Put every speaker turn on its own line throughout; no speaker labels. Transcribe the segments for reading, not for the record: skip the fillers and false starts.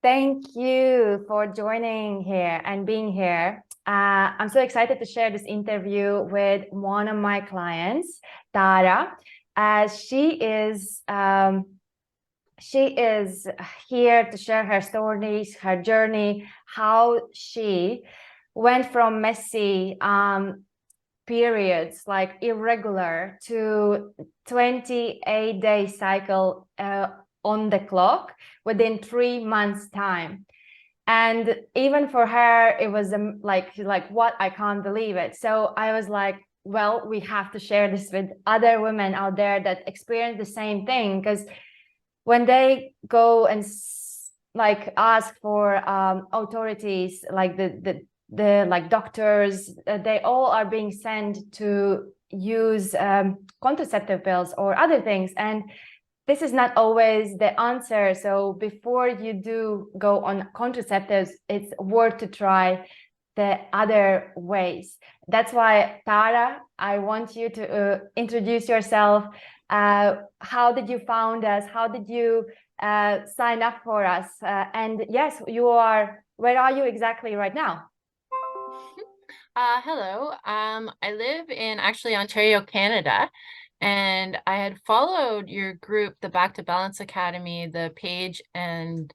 Thank you for joining here and being here. I'm so excited to share this interview with one of my clients, Tara, as she is here to share her stories, her journey, how she went from messy periods like irregular to 28-day cycle on the clock within 3 months time. And even for her it was like what, I can't believe it. So I was like, well, we have to share this with other women out there that experience the same thing, because when they go and like ask for authorities, like the like doctors, they all are being sent to use contraceptive pills or other things, and this is not always the answer. So before you do go on contraceptives, it's worth to try the other ways. That's why, Tara, I want you to introduce yourself. How did you found us? How did you sign up for us? And yes, where are you exactly right now?
Hello. I live in actually Ontario, Canada, and I had followed your group, the Back to Balance Academy, the page, and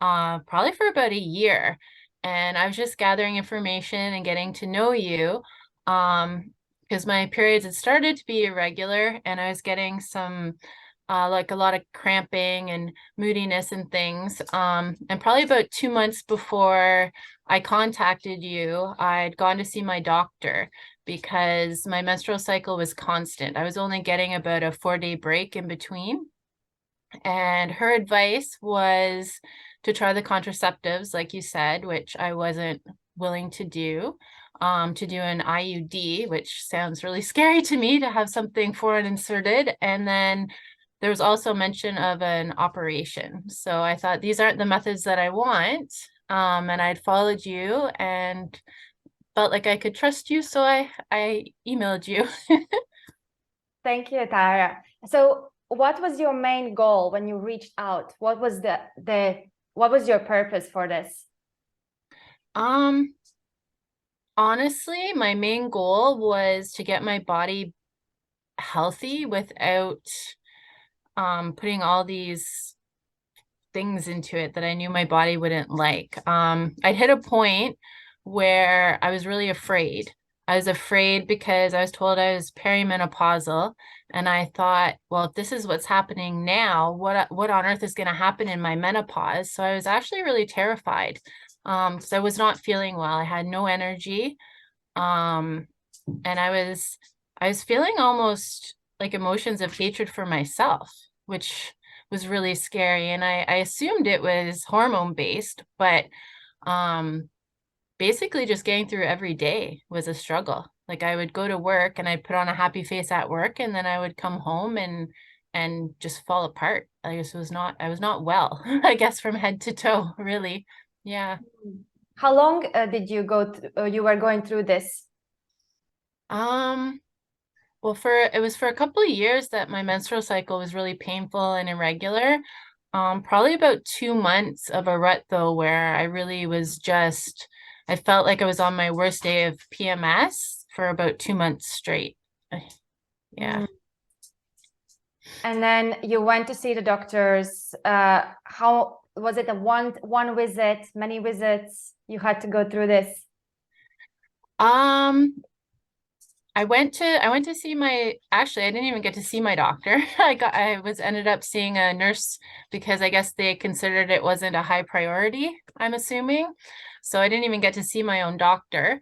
probably for about a year. And I was just gathering information and getting to know you, because my periods had started to be irregular, and I was getting some like a lot of cramping and moodiness and things. And probably about 2 months before I contacted you, I'd gone to see my doctor because my menstrual cycle was constant. I was only getting about a 4-day break in between. And her advice was to try the contraceptives, like you said, which I wasn't willing to do an IUD, which sounds really scary to me to have something foreign inserted. And then there was also mention of an operation. So I thought these aren't the methods that I want. And I'd followed you and felt like I could trust you. So I emailed you.
Thank you, Tara. So what was your main goal when you reached out? What was the what was your purpose for this?
Um, Honestly, my main goal was to get my body healthy without putting all these things into it that I knew my body wouldn't like. I'd hit a point where I was really afraid. I was afraid because I was told I was perimenopausal, and I thought, well, if this is what's happening now, what on earth is going to happen in my menopause? So I was actually really terrified. So I was not feeling well. I had no energy. Um, and I was feeling almost like emotions of hatred for myself, which was really scary. And I assumed it was hormone based, but um basically just getting through every day was a struggle. Like I would go to work and I'd put on a happy face at work, and then I would come home and just fall apart. I was not well, I guess, from head to toe, really. Yeah.
How long did you you were going through this?
Um Well, it was for a couple of years that my menstrual cycle was really painful and irregular. Probably about 2 months of a rut though, where I really was just, I felt like I was on my worst day of PMS for about 2 months straight. Yeah.
Mm. And then you went to see the doctors. How was it? A one visit, many visits? You had to go through this.
Um, I went to see my, actually I didn't even get to see my doctor. I was ended up seeing a nurse because I guess they considered it wasn't a high priority, I'm assuming. So I didn't even get to see my own doctor.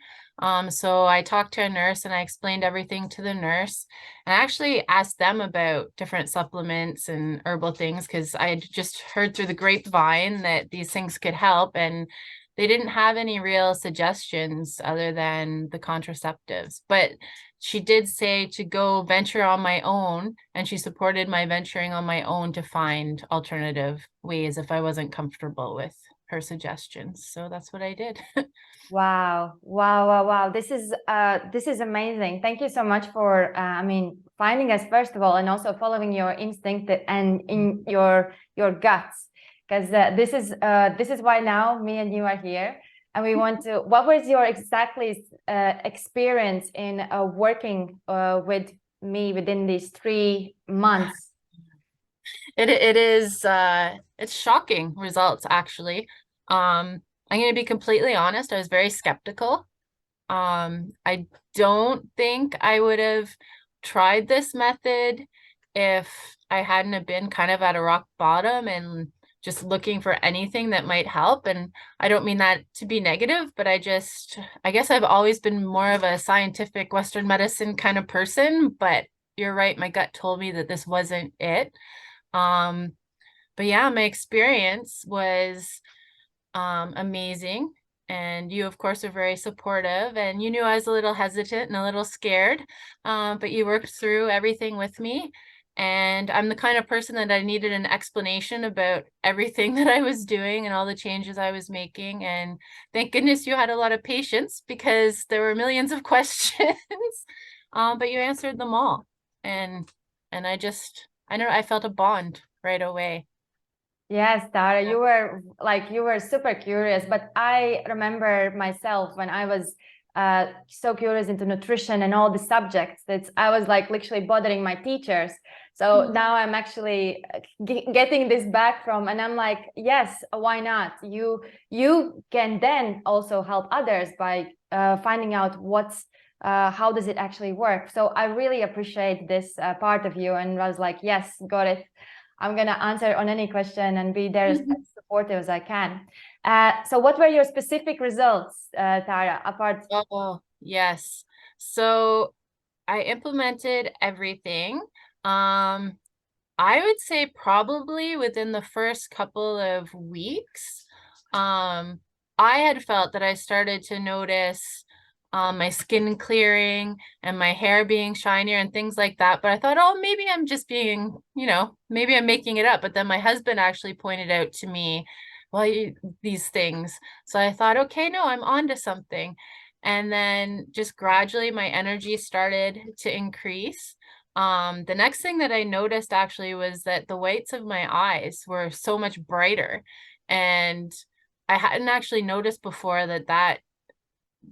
So I talked to a nurse and I explained everything to the nurse. And I actually asked them about different supplements and herbal things because I had just heard through the grapevine that these things could help. And they didn't have any real suggestions other than the contraceptives. But she did say to go venture on my own, and she supported my venturing on my own to find alternative ways if I wasn't comfortable with her suggestions. So that's what I did.
Wow, wow, wow, wow. This is amazing. Thank you so much for I mean, finding us first of all, and also following your instinct and in your guts. because this is why now me and you are here, and we want to. What was your exactly experience in working with me within these 3 months?
It is it's shocking results actually. I'm going to be completely honest, I was very skeptical. I don't think I would have tried this method if I hadn't have been kind of at a rock bottom and just looking for anything that might help. And I don't mean that to be negative, but I guess I've always been more of a scientific Western medicine kind of person, but you're right, my gut told me that this wasn't it. Um, but yeah, my experience was amazing. And you, of course, are very supportive. And you knew I was a little hesitant and a little scared, but you worked through everything with me. And I'm the kind of person that I needed an explanation about everything that I was doing and all the changes I was making. And thank goodness you had a lot of patience because there were millions of questions, but you answered them all. And I know I felt a bond right away.
Yes, Tara, you were super curious, but I remember myself when I was so curious into nutrition and all the subjects that I was like literally bothering my teachers. So now I'm actually getting this back from, and I'm like, yes, why not? You can then also help others by finding out how does it actually work. So I really appreciate this part of you, and I was like, yes, got it. I'm going to answer on any question and be there as supportive as I can. So what were your specific results, Tara, apart?
Oh, yes. So I implemented everything. Um, I would say probably within the first couple of weeks, um, I had felt that I started to notice my skin clearing and my hair being shinier and things like that. But I thought, oh, maybe I'm just being, maybe I'm making it up. But then my husband actually pointed out to me, well, these things. So I thought, okay, no, I'm on to something. And then just gradually my energy started to increase. The next thing that I noticed actually was that the whites of my eyes were so much brighter. And I hadn't actually noticed before that that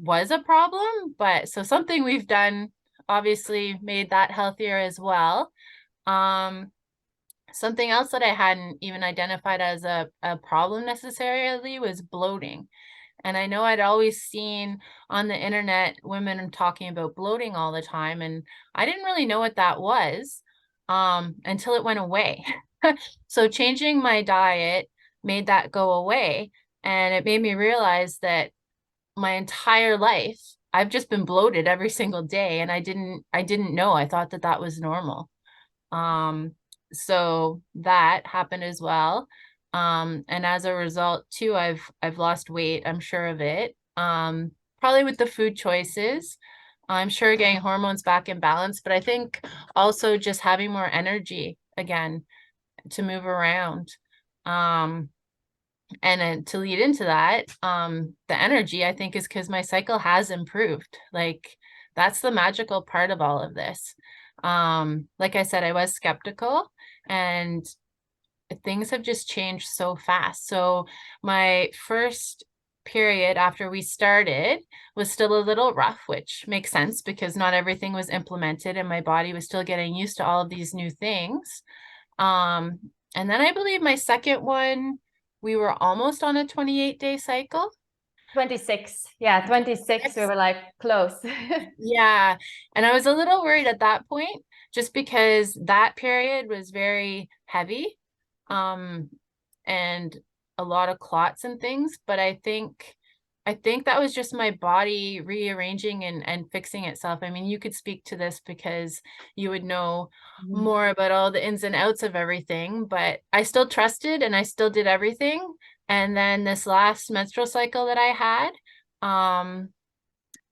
was a problem, but so something we've done obviously made that healthier as well. Um, Something else that I hadn't even identified as a problem necessarily was bloating. And I know I'd always seen on the internet women talking about bloating all the time, and I didn't really know what that was until it went away. So changing my diet made that go away, and it made me realize that my entire life I've just been bloated every single day, and I didn't know. I thought that that was normal. Um, so that happened as well. And as a result too, I've lost weight, I'm sure of it. Probably with the food choices. I'm sure getting hormones back in balance, but I think also just having more energy again to move around. Um, and then to lead into that, the energy I think is because my cycle has improved. Like that's the magical part of all of this. Like I said, I was skeptical, and things have just changed so fast. So my first period after we started was still a little rough, which makes sense because not everything was implemented and my body was still getting used to all of these new things. Um, and then I believe my second one, we were almost on a 28-day cycle.
26. Yeah, 26. We were like close.
Yeah. And I was a little worried at that point, just because that period was very heavy, um, and a lot of clots and things. But I think that was just my body rearranging and fixing itself. I mean, you could speak to this because you would know more about all the ins and outs of everything, but I still trusted and I still did everything. And then this last menstrual cycle that I had, um,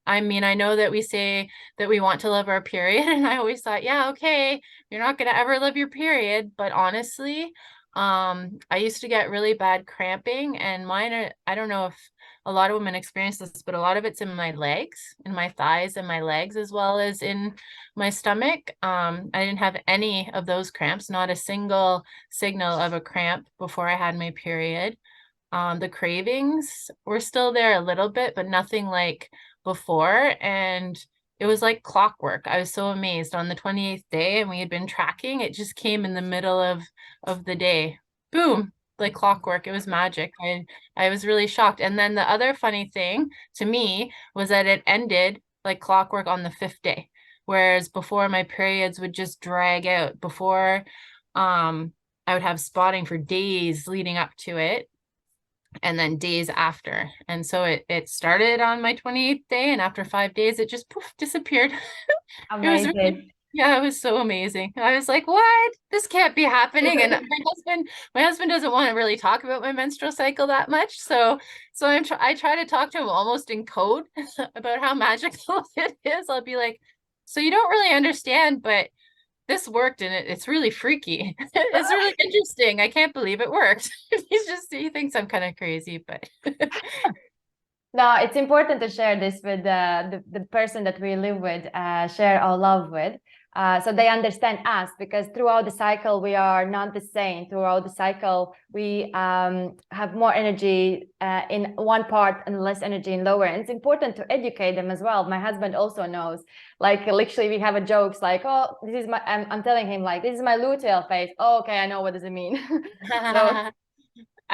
I mean, I know that we say that we want to live our period, and I always thought, yeah, okay, you're not going to ever live your period. But honestly, I used to get really bad cramping, and mine are, I don't know if a lot of women experience this, but a lot of it's in my legs, in my thighs and my legs, as well as in my stomach. I didn't have any of those cramps, not a single signal of a cramp before I had my period. The cravings were still there a little bit, but nothing like before. And it was like clockwork. I was so amazed on the 28th day, and we had been tracking. It just came in the middle of the day. Boom, like clockwork. It was magic. I was really shocked. And then the other funny thing to me was that it ended like clockwork on the 5th day. Whereas before, my periods would just drag out. Before, I would have spotting for days leading up to it, and then days after. And so it started on my 28th day, and after 5 days, it just poof, disappeared. It was really,
Amazing.
yeah, it was so amazing. I was like, what? This can't be happening. And my husband doesn't want to really talk about my menstrual cycle that much. So I try to talk to him almost in code about how magical it is. I'll be like, so you don't really understand, but this worked, and it's really freaky. It's really interesting. I can't believe it worked. He thinks I'm kind of crazy, but
No, it's important to share this with the person that we live with, share our love with, so they understand us, because throughout the cycle, we are not the same. Throughout the cycle, we have more energy in one part and less energy in lower. And it's important to educate them as well. My husband also knows, like literally we have a jokes like, oh, this is my, I'm telling him like, this is my luteal phase. Oh, okay, I know what does it mean. So,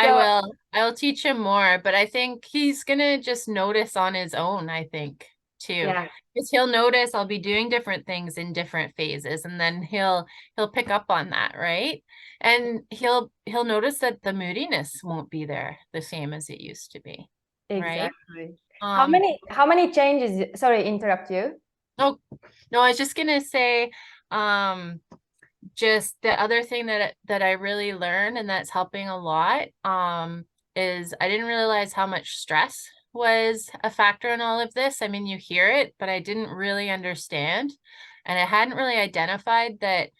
so
I will teach him more, but I think he's gonna just notice on his own, I think, too.
yeah,
Because he'll notice I'll be doing different things in different phases, and then he'll pick up on that, right? And he'll notice that the moodiness won't be there the same as it used to be, right?
exactly.
Um,
How many changes? Sorry, interrupt you.
oh no, I was just gonna say, um, just the other thing that I really learned, and that's helping a lot, is I didn't realize how much stress was a factor in all of this. I mean, you hear it, but I didn't really understand, and I hadn't really identified that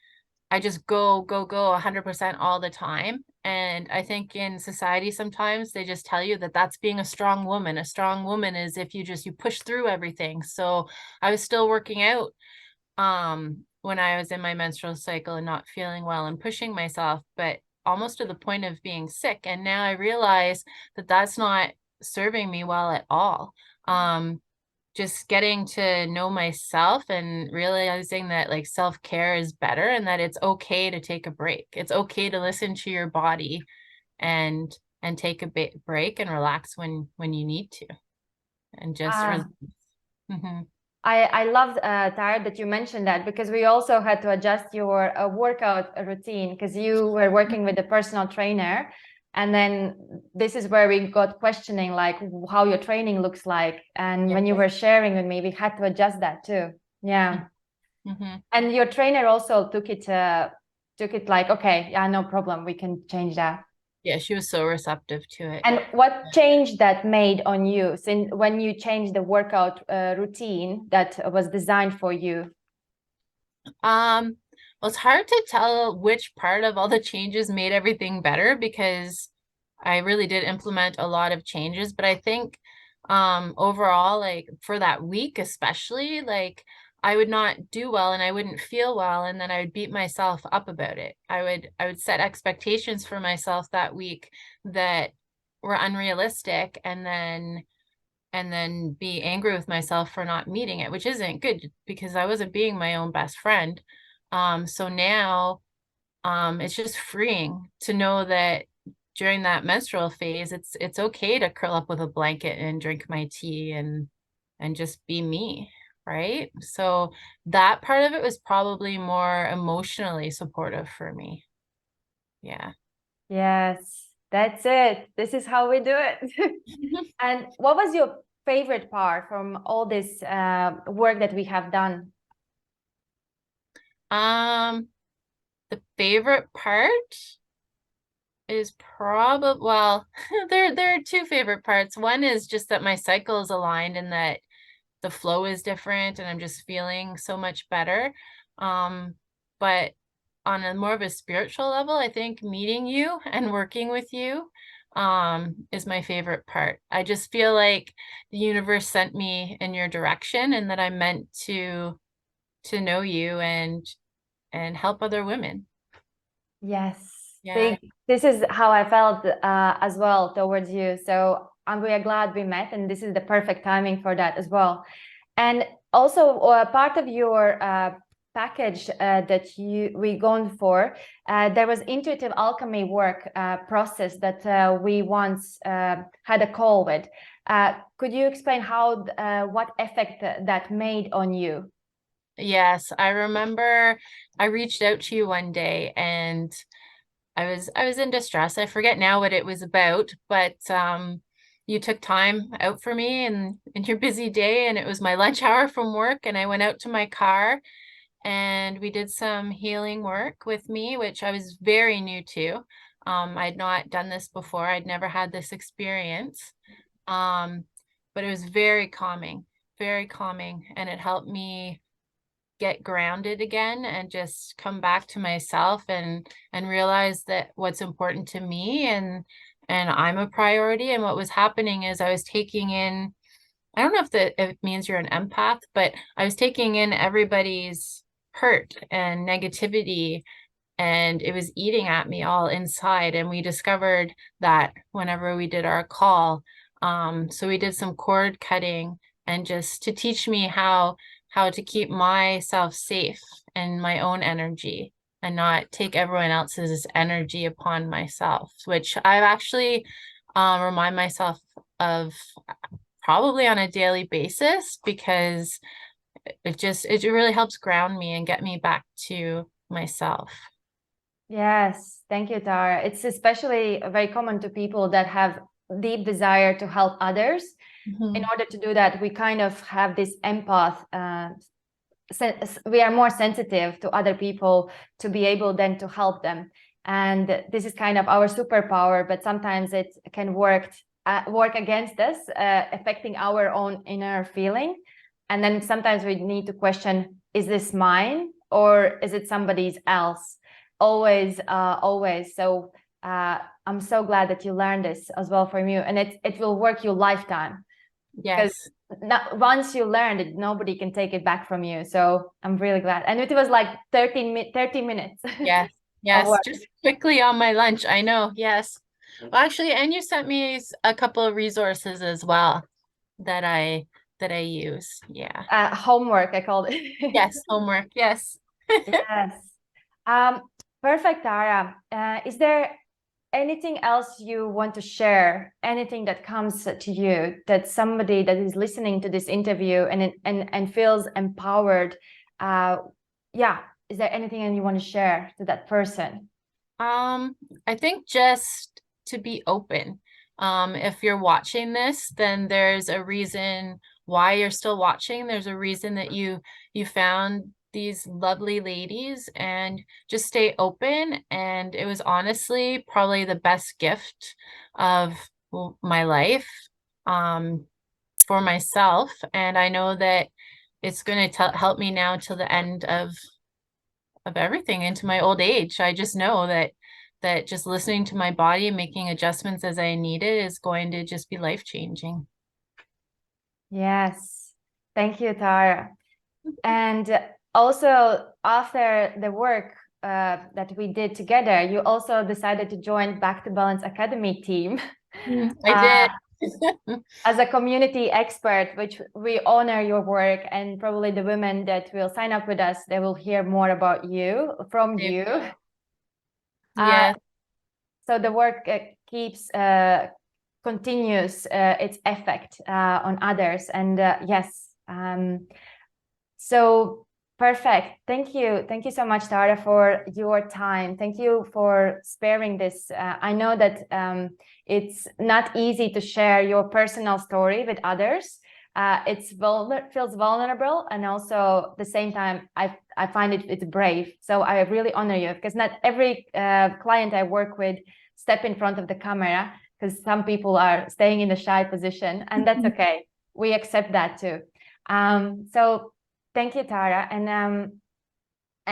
I just go 100% all the time. And I think in society sometimes they just tell you that that's being a strong woman. A strong woman is if you push through everything. So I was still working out when I was in my menstrual cycle and not feeling well and pushing myself, but almost to the point of being sick. And now I realize that that's not serving me well at all. Just getting to know myself and realizing that like self-care is better, and that it's okay to take a break. It's okay to listen to your body and take a break and relax when you need to, and just
Ah,
Mhm.
I love, Tara, that you mentioned that, because we also had to adjust your workout routine, because you were working with a personal trainer. And then this is where we got questioning like how your training looks like. And
Yeah.
when you were sharing with me, we had to adjust that too. Yeah.
Mhm.
And your trainer also took it like, okay, yeah, no problem. We can change that.
Yeah, she was so receptive to it.
And what change that made on you since when you changed the workout routine that was designed for you?
Well, it's hard to tell which part of all the changes made everything better, because I really did implement a lot of changes, but I think overall, like for that week especially, like I would not do well and I wouldn't feel well, and then I would beat myself up about it. I would set expectations for myself that week that were unrealistic, and then be angry with myself for not meeting it, which isn't good because I wasn't being my own best friend. So now it's just freeing to know that during that menstrual phase, it's okay to curl up with a blanket and drink my tea and just be me, right? So that part of it was probably more emotionally supportive for me. Yeah.
Yes, that's it. This is how we do it. And what was your favorite part from all this work that we have done?
Um, the favorite part is probably, well, there are two favorite parts. One is just that my cycle is aligned and that the flow is different and I'm just feeling so much better. But on a more of a spiritual level, I think meeting you and working with you is my favorite part. I just feel like the universe sent me in your direction and that I'm meant to know you and help other women.
Yes,
Yeah.
this is how I felt as well towards you. So I'm really glad we met, and this is the perfect timing for that as well. And also, part of your package that we gone for, there was intuitive alchemy work process that we once had a call with. Could you explain how what effect that made on you?
Yes, I remember I reached out to you one day and I was in distress. I forget now what it was about, but you took time out for me and in your busy day, and it was my lunch hour from work, and I went out to my car and we did some healing work with me, which I was very new to. I'd not done this before. I'd never had this experience. Um, but it was very calming, and it helped me get grounded again and just come back to myself and realize that what's important to me and I'm a priority. And what was happening is I was taking in, I don't know if it means you're an empath, but I was taking in everybody's hurt and negativity, and it was eating at me all inside. And we discovered that whenever we did our call. So we did some cord cutting and just to teach me how to keep myself safe and my own energy and not take everyone else's energy upon myself, which I've actually remind myself of probably on a daily basis because it really helps ground me and get me back to myself.
Yes, thank you, Tara. It's especially very common to people that have deep desire to help others. In
Mhm.
order to do that, we kind of have this empath. We are more sensitive to other people to be able then to help them. And this is kind of our superpower, but sometimes it can work against us, affecting our own inner feeling. And then sometimes we need to question, is this mine or is it somebody's else? Always. So I'm so glad that you learned this as well from you, and it will work your lifetime because
Yes.
not, once you learned it, nobody can take it back from you. So I'm really glad. And it was like 30 minutes
Yes.
of
Yes.
work.
Just quickly on my lunch. I know. Yes. Well, actually, and you sent me a couple of resources as well that I use. Yeah.
Homework, I called it.
Yes. Homework. Yes.
Yes. Um, Perfect, Tara. Is there anything else you want to share? Anything that comes to you that somebody that is listening to this interview and feels empowered? Uh, yeah. Is there anything you want to share to that person?
I think just to be open. If you're watching this, then there's a reason why you're still watching. There's a reason that you found these lovely ladies, and just stay open. And it was honestly probably the best gift of my life, um, for myself. And I know that it's going to help me now till the end of everything into my old age. I just know that just listening to my body and making adjustments as I need it is going to just be life changing.
Yes. Thank you, Tara. And also, after the work that we did together, you also decided to join Back to Balance Academy team
I
uh,
did.
as a community expert, which we honor your work. And probably the women that will sign up with us, they will hear more about you from
They
you.
will.
Uh,
Yes.
so the work keeps continues its effect on others. And yes. So perfect. Thank you. Thank you so much, Tara, for your time. Thank you for sparing this. I know that it's not easy to share your personal story with others. Feels vulnerable, and also at the same time, I find it's brave. So I really honor you because not every client I work with step in front of the camera because some people are staying in the shy position, and that's okay. We accept that too. So thank you, Tara.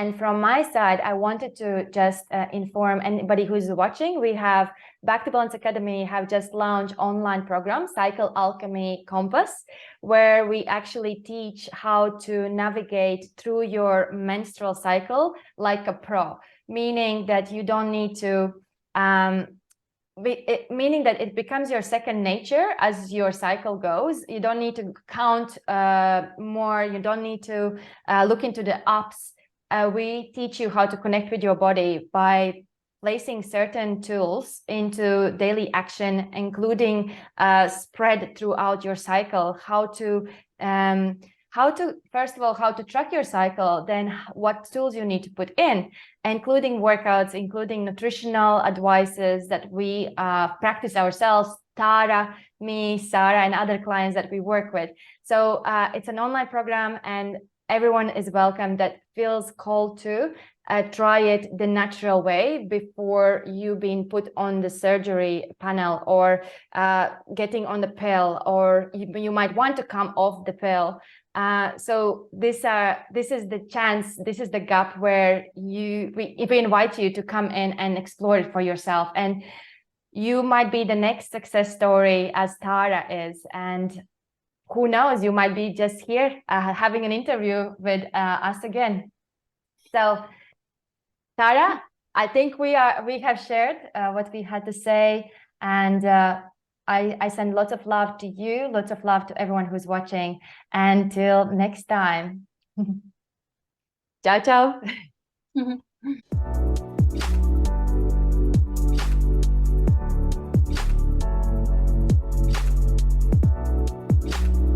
And from my side, I wanted to just inform anybody who's watching. We have Back to Balance Academy have just launched online program, Cycle Alchemy Compass, where we actually teach how to navigate through your menstrual cycle like a pro, meaning that you don't need to meaning that it becomes your second nature as your cycle goes. You don't need to count more. You don't need to look into the apps. We teach you how to connect with your body by placing certain tools into daily action, including spread throughout your cycle, how to first of all, how to track your cycle, then what tools you need to put in, including workouts, including nutritional advices that we practice ourselves, Tara, me, Sarah, and other clients that we work with. So it's an online program, and everyone is welcome that feels called to try it the natural way before you being put on the surgery panel or getting on the pill, or you might want to come off the pill. So this is the chance, this is the gap where we invite you to come in and explore it for yourself. And you might be the next success story as Tara is. And who knows, you might be just here having an interview with us again. So Tara, I think we have shared what we had to say, and I send lots of love to you, lots of love to everyone who's watching. Until next time. Ciao, ciao.